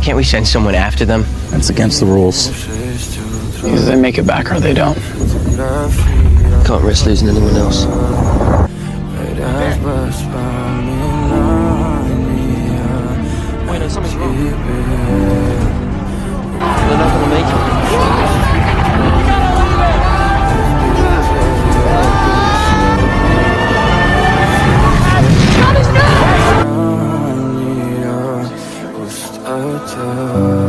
Can't we send someone after them? That's against the rules. Either they make it back or they don't. Can't risk losing anyone else. Wait, no, something's wrong. They're not gonna make it. Stop!